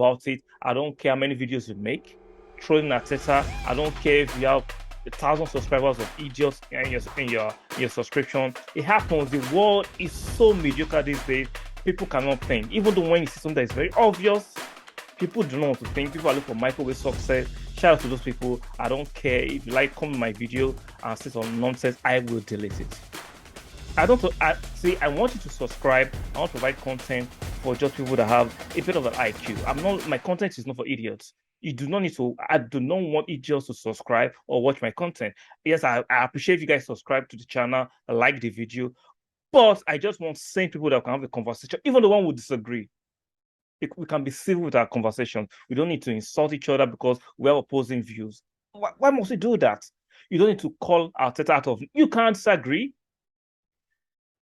about it. I don't care how many videos you make. Trolling Arteta. I don't care if you have 1,000 subscribers of idiots in your subscription. It happens. The world is so mediocre these days. People cannot think. Even though when you see something that is very obvious, people do not want to think. People are looking for microwave success. Shout out to those people. I don't care if you like come to my video and say some nonsense. I will delete it. I don't see. I want you to subscribe. I want to provide content for just people that have a bit of an IQ. I'm not. My content is not for idiots. You do not need to. I do not want idiots to subscribe or watch my content. Yes, I appreciate you guys subscribe to the channel, like the video, but I just want sane people that can have a conversation, even the one who disagree. We can be civil with our conversation. We don't need to insult each other because we have opposing views. Why must we do that? You don't need to call Arteta out of. You can't disagree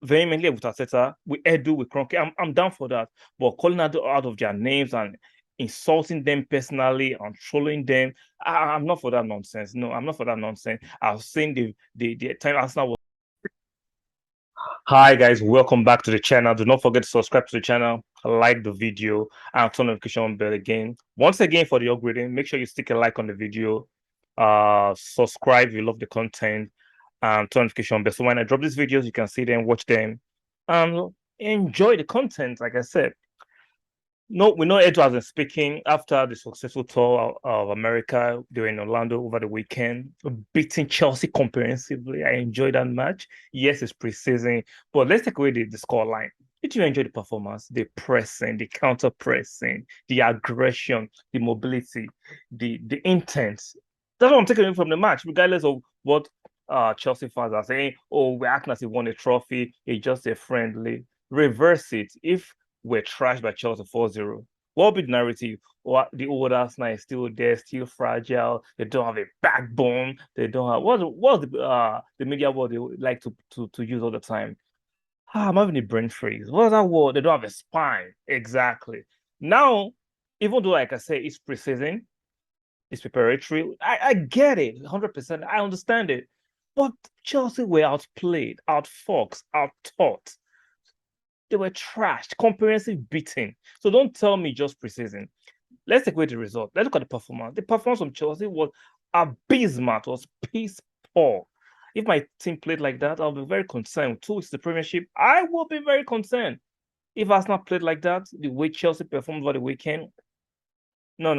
vehemently with Arteta, with Edu, with Kroenke. I'm down for that. But calling out of their names and insulting them personally and trolling them, I'm not for that nonsense. No, I'm not for that nonsense. I've seen the time Arsenal was. Hi guys, welcome back to the channel. Do not forget to subscribe to the channel, like the video, and turn notification bell again. Once again, for the upgrading, make sure you stick a like on the video, subscribe if you love the content, and turn notification bell. So when I drop these videos, you can see them, watch them, and enjoy the content. Like I said, no, we know Edu has been speaking after the successful tour of America. They were in Orlando over the weekend, beating Chelsea comprehensively. I enjoyed that match. Yes, it's preseason, but let's take away the scoreline. Did you enjoy the performance? The pressing, the counter pressing, the aggression, the mobility, the intent. That's what I'm taking away from the match, regardless of what Chelsea fans are saying. Oh, we're acting as if we won a trophy. It's just a friendly. Reverse it. If we're trashed by Chelsea 4-0. What will be the narrative? What the old Arsenal is still there, still fragile. They don't have a backbone. They don't have what's the media word they like to use all the time. I'm having a brain freeze. What's that word? They don't have a spine. Exactly. Now, even though, like I say, it's preseason, it's preparatory. I get it 100%. I understand it. But Chelsea were outplayed, outfoxed, outtaught. They were trashed, comprehensive beating. So don't tell me just preseason. Let's take away the result. Let's look at the performance. The performance from Chelsea was abysmal. It was piss poor. If my team played like that, I'll be very concerned. 2 weeks the Premiership, I will be very concerned. If Arsenal played like that, the way Chelsea performed over the weekend, no.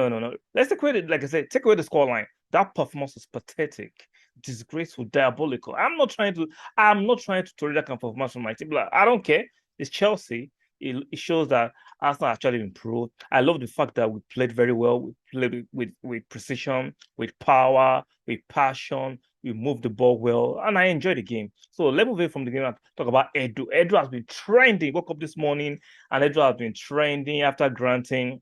Let's take away, like I said, take away the scoreline. That performance was pathetic, disgraceful, diabolical. I'm not trying to tolerate that kind of performance from my team. Like, I don't care. It's Chelsea. It shows that Arsenal actually improved. I love the fact that we played very well. We played with precision, with power, with passion. We moved the ball well, and I enjoyed the game. So let's move away from the game and talk about Edu. Edu has been trending. Woke up this morning, and Edu has been trending after granting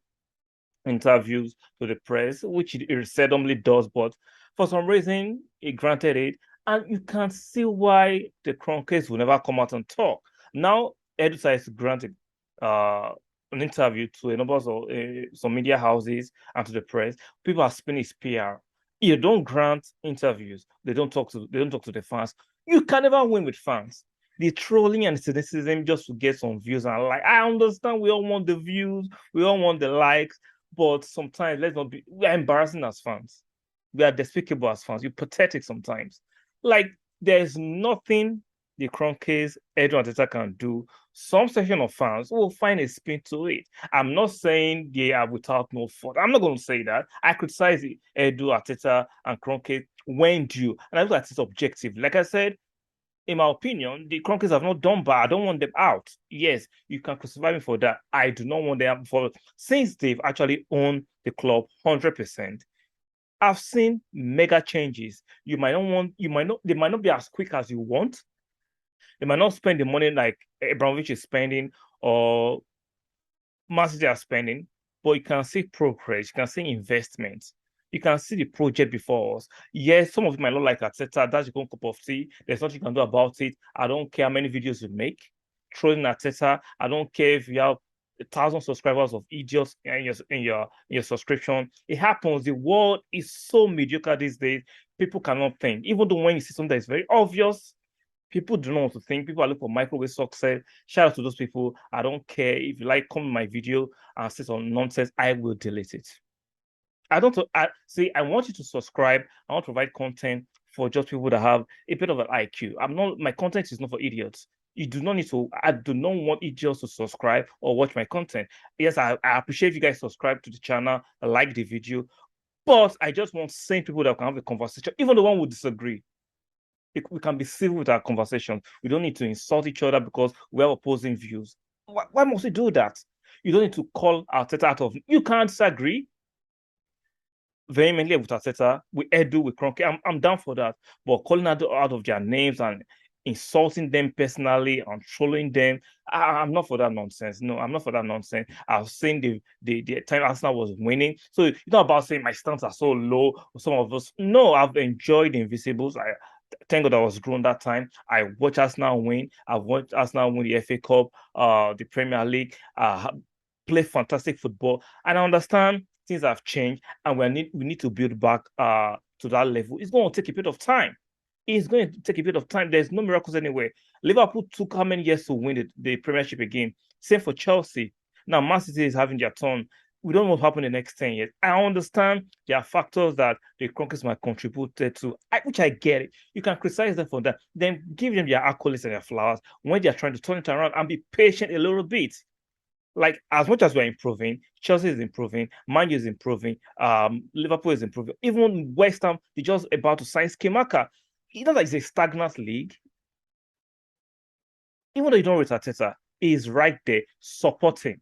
interviews to the press, which it seldomly does, but for some reason, he granted it. And you can see why the Kroenkes will never come out and talk. Now, Edu decides to grant an interview to a number of some media houses and to the press. People are spinning his PR. You don't grant interviews. They don't talk to the fans. You can never win with fans. The trolling and cynicism just to get some views and like. I understand we all want the views, we all want the likes, but sometimes let's not be. We're embarrassing as fans. We are despicable as fans. You're pathetic sometimes. Like there's nothing the Kroenkes, Edu Arteta can do. Some section of fans will find a spin to it. I'm not saying they are without no fault. I'm not going to say that. I criticize Edu Arteta and Kroenke when due, and I look at it objectively. Like I said, in my opinion, the Kroenkes have not done bad. I don't want them out. Yes, you can crucify me for that. I do not want them for since they've actually owned the club 100%. I've seen mega changes. They might not be as quick as you want. They might not spend the money like Abramovich is spending or Man City are spending, but you can see progress. You can see investments. You can see the project before us. Yes, some of you might not like Arteta. That's your own cup of tea. There's nothing you can do about it. I don't care how many videos you make. Trolling Arteta. I don't care if you have 1,000 subscribers of idiots in your subscription. It happens. The world is so mediocre these days. People cannot think. Even though when you see something that is very obvious, People do not want to think. People are looking for microwave success. Shout out to those people. I don't care if you like, come to my video and say some nonsense. I will delete it. I don't see. I want you to subscribe. I want to provide content for just people that have a bit of an IQ. I'm not. My content is not for idiots. You do not need to. I do not want idiots to subscribe or watch my content. Yes, I appreciate you guys subscribe to the channel, like the video, but I just want sane people that can have a conversation, even the one who disagree. We can be civil with our conversation. We don't need to insult each other because we have opposing views. Why must we do that? You don't need to call Arteta out of. You can't disagree vehemently with Arteta, with Edu, with Kroenke. I'm down for that. But calling out of their names and insulting them personally and trolling them, I'm not for that nonsense. No, I'm not for that nonsense. I've seen the time Arsenal was winning. So it's not about saying my stats are so low. Some of us, no, I've enjoyed the Invisibles. Thank God I was grown that time. I watched Arsenal win. I've watched Arsenal win the FA Cup, the Premier League, play fantastic football. And I understand things have changed and we need to build back to that level. It's going to take a bit of time. It's going to take a bit of time. There's no miracles anywhere. Liverpool took how many years to win the Premiership again? Same for Chelsea. Now, Man City is having their turn. We don't know what will happen in the next 10 years. I understand there are factors that the Kroenkes might contribute to, which I get it. You can criticize them for that. Then give them their accolades and their flowers when they're trying to turn it around and be patient a little bit. Like, as much as we're improving, Chelsea is improving, Man U is improving, Liverpool is improving. Even West Ham, they're just about to sign Skimaka. You know that it's a stagnant league. Even though you don't rate Arteta, he is right there supporting.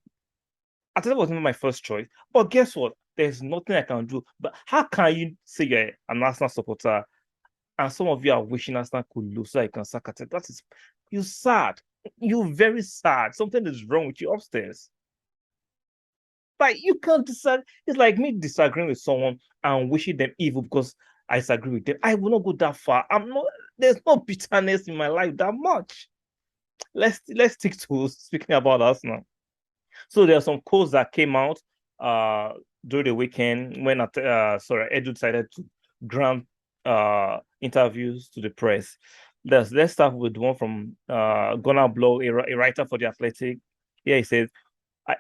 Arteta was not my first choice, but guess what? There's nothing I can do. But how can you say you're an Arsenal supporter and some of you are wishing Arsenal could lose so you can sack Arteta? That is, you're sad. You're very sad. Something is wrong with you upstairs. Like, you can't decide. It's like me disagreeing with someone and wishing them evil because I disagree with them. I will not go that far. There's no bitterness in my life that much. Let's stick to speaking about Arsenal. So there are some quotes that came out during the weekend when Edu decided to grant interviews to the press. Let's start with one from Gunnar Blow, a writer for The Athletic. Here he says,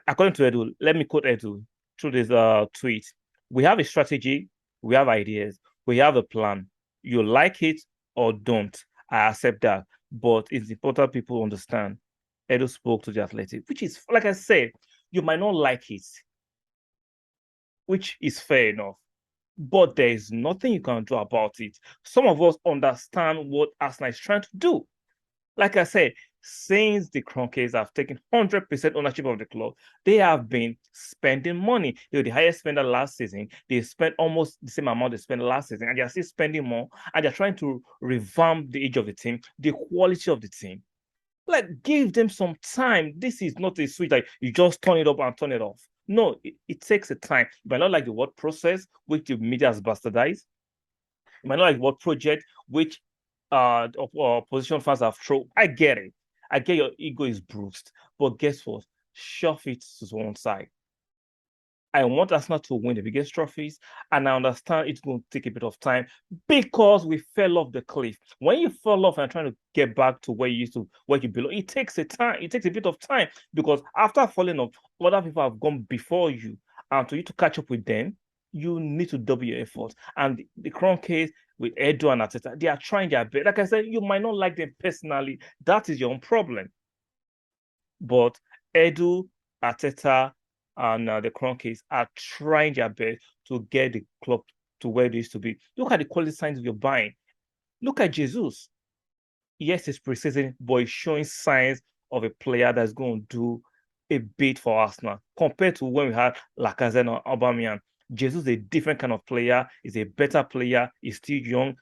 according to Edu, let me quote Edu through this tweet. We have a strategy, we have ideas, we have a plan. You like it or don't, I accept that. But it's important people understand. Edu spoke to The Athletic, which is, like I said, you might not like it, which is fair enough. But there is nothing you can do about it. Some of us understand what Arsenal is trying to do. Like I said, since the Kroenkes have taken 100% ownership of the club, they have been spending money. They were the highest spender last season. They spent almost the same amount they spent last season, and they're still spending more. And they're trying to revamp the age of the team, the quality of the team. Like, give them some time. This is not a switch like you just turn it up and turn it off. No, it takes a time. You might not like the word process, which the media has bastardized. You might not like the word project, which opposition fans have thrown. I get it. I get your ego is bruised. But guess what? Shove it to one side. I want Arsenal to win the biggest trophies, and I understand it's going to take a bit of time because we fell off the cliff. When you fall off and trying to get back to where you belong, it takes a time. It takes a bit of time because after falling off, other people have gone before you, and for you to catch up with them, you need to double your efforts. And the Kroenkes with Edu and Arteta, they are trying their best. Like I said, you might not like them personally. That is your own problem. But Edu, Arteta, and the Kroenkes are trying their best to get the club to where it used to be. Look at the quality signs you're buying. Look at Jesus. Yes, it's preseason, but he's showing signs of a player that's going to do a bit for Arsenal compared to when we had Lacazette or Aubameyang. Jesus is a different kind of player. He's a better player. He's still young.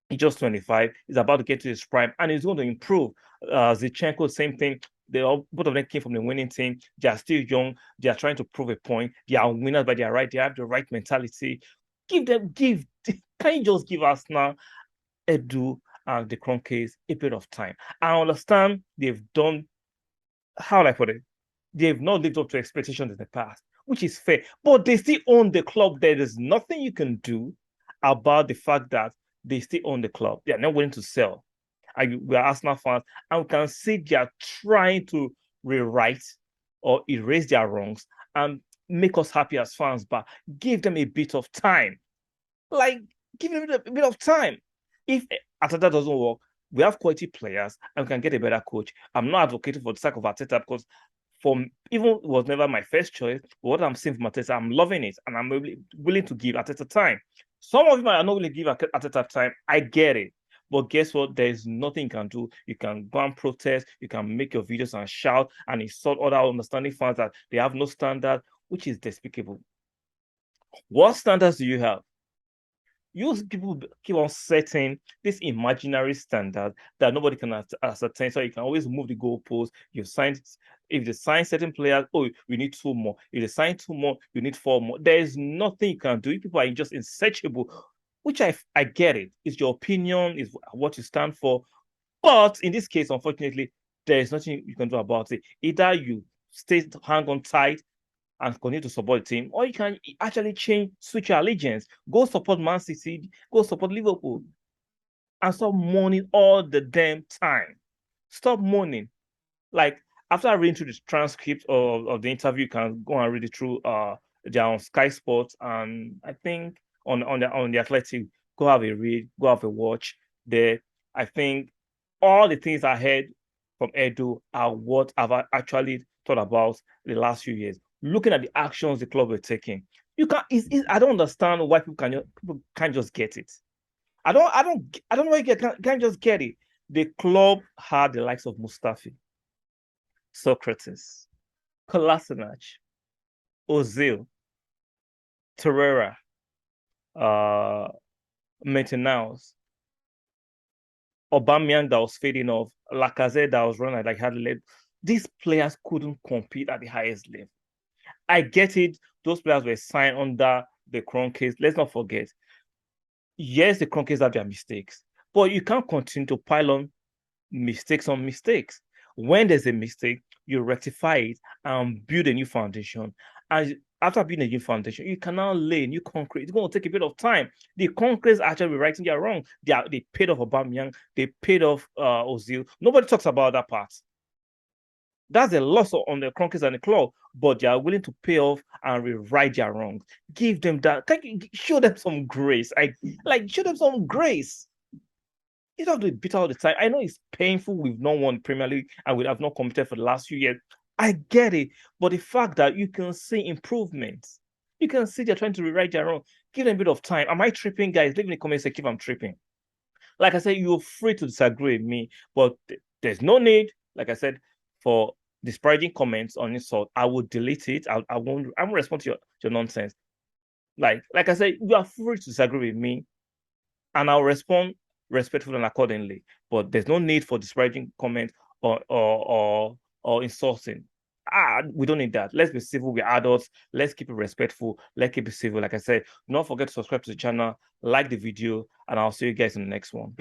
He's just 25. He's about to get to his prime, and he's going to improve. Zinchenko, same thing. Both of them came from the winning team. They are still young. They are trying to prove a point. They are winners, but they are right. They have the right mentality. Can you just give us now, Edu and the Kroenkes a bit of time? I understand they've done, how will I put it? They've not lived up to expectations in the past, which is fair. But they still own the club. There is nothing you can do about the fact that they still own the club. They are not willing to sell. we are Arsenal fans, and we can see they are trying to rewrite or erase their wrongs and make us happy as fans, but give them a bit of time. Like, give them a bit of time. If Arteta doesn't work, we have quality players and we can get a better coach. I'm not advocating for the sake of Arteta because even it was never my first choice. But what I'm seeing from Arteta, I'm loving it, and I'm willing to give Arteta time. Some of you are not willing to give Arteta time. I get it. But guess what? There is nothing you can do. You can go and protest. You can make your videos and shout and insult other understanding fans that they have no standard, which is despicable. What standards do you have? You people keep on setting this imaginary standard that nobody can ascertain. So you can always move the goalpost. If they sign certain players, oh, we need 2 more. If they sign 2 more, you need 4 more. There is nothing you can do. People are just insatiable, which I get it. It's your opinion, is what you stand for. But in this case, unfortunately, there is nothing you can do about it. Either you hang on tight and continue to support the team, or you can actually switch your allegiance, go support Man City, go support Liverpool, and stop mourning all the damn time. Stop mourning. Like, after reading through the transcript of the interview, you can go and read it through they're on Sky Sports, and I think on the Athletic. Go have a read, go have a watch there. I think all the things I heard from Edu are what I've actually thought about the last few years. Looking at the actions the club were taking, I don't understand why people can't just get it. I don't know why you can't just get it. The club had the likes of Mustafi, Socrates, Kolasinac, Ozil, Torreira, Martinez, Aubameyang that was fading off, Lacazette that was running like had led. These players couldn't compete at the highest level. I get it. Those players were signed under the Kroenkes. Let's not forget. Yes, the Kroenkes have their mistakes, but you can't continue to pile on mistakes on mistakes. When there's a mistake, you rectify it and build a new foundation. And after building a new foundation, you can now lay new concrete. It's going to take a bit of time. The Kroenkes actually rewriting their wrong. They paid off Aubameyang. They paid off Ozil. Nobody talks about that part. That's a loss on the Kroenkes and the club, but they are willing to pay off and rewrite their wrongs. Give them that. Show them some grace. Show them some grace. You don't have to be bitter all the time. I know it's painful. We've not won Premier League and we have not competed for the last few years. I get it. But the fact that you can see improvements, you can see they're trying to rewrite their wrong. Give them a bit of time. Am I tripping, guys? Leave in the comments section if I'm tripping. Like I said, you're free to disagree with me, but there's no need, like I said, for disparaging comments on insult. I will delete it. I won't respond to your nonsense. Like I said, you are free to disagree with me, and I'll respond respectfully and accordingly. But there's no need for disparaging comments or insulting. We don't need that. Let's be civil. We're adults. Let's keep it respectful. Let's keep it civil. Like I said, don't forget to subscribe to the channel, like the video, and I'll see you guys in the next one.